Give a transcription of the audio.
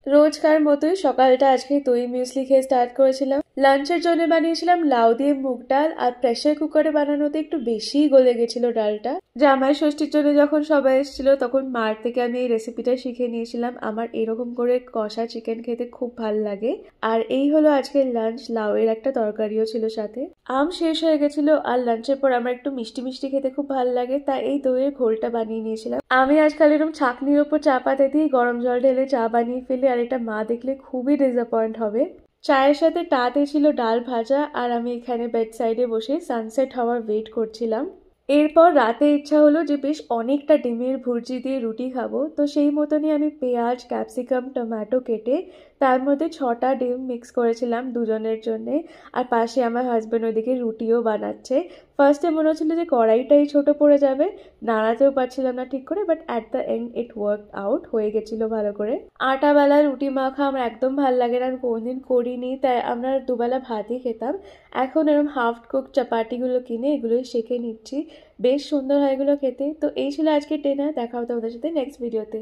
রোজকার মতোই সকালটা আজকে দই মিউসলি খেয়ে স্টার্ট করেছিলাম। লাঞ্চের জন্য বানিয়েছিলাম লাউ দিয়ে মুগ ডাল, আর প্রেসার কুকারে বানানোতে একটু বেশিই গলে গেছিল ডালটা। জামাই ষষ্ঠীর জন্য যখন সবাই এসেছিল তখন মার থেকে আমি এই রেসিপিটা শিখে নিয়েছিলাম। আমার এরকম করে কষা চিকেন খেতে খুব ভাল লাগে। আর এই হলো আজকের লাঞ্চ, লাউয়ের একটা তরকারিও ছিল সাথে। আম শেষ হয়ে গেছিল, আর লাঞ্চের পর আমার একটু মিষ্টি মিষ্টি খেতে খুব ভালো লাগে, তাই এই দইয়ের ঘোলটা বানিয়ে নিয়েছিলাম। আমি আজকাল এরকম ছাঁকনির ওপর চা পাতা দিয়ে গরম জল ঢেলে চা বানিয়ে ফেলি, আর এটা মা দেখলে খুবই ডিসঅ্যাপয়েন্ট হবে। চায়ের সাথে টাতে ছিল ডাল ভাজা, আর আমি এখানে বেড সাইডে বসে সানসেট হওয়ার ওয়েট করছিলাম। এরপর রাতে ইচ্ছা হলো যে বেশ অনেকটা ডিমের ভুর্জি দিয়ে রুটি খাবো, তো সেই মতনই আমি পেঁয়াজ, ক্যাপসিকাম, টমেটো কেটে তার মধ্যে 6টা ডিম মিক্স করেছিলাম দুজনের জন্যে। আর পাশে আমার হাজব্যান্ড ওইদিকে রুটিও বানাচ্ছে। ফার্স্টে মনে হচ্ছিল যে কড়াইটাই ছোট পড়ে যাবে, নাড়াতেও পারছিলাম না ঠিক করে, but at the and it work out, হয়ে গেছিলো ভালো করে। আটাবেলা রুটি মাখা আমার একদম ভালো লাগে না, আমি কোনোদিন করিনি, তাই আমরা দুবেলা ভাতই খেতাম। এখন এরকম হাফ কুক চাপাটিগুলো কিনে এগুলোই শেখে নিচ্ছি। বেশ সুন্দর হয় এগুলো খেতে। তো এই ছিল আজকে ডিনার, দেখা হতো ওদের সাথে নেক্সট ভিডিওতে।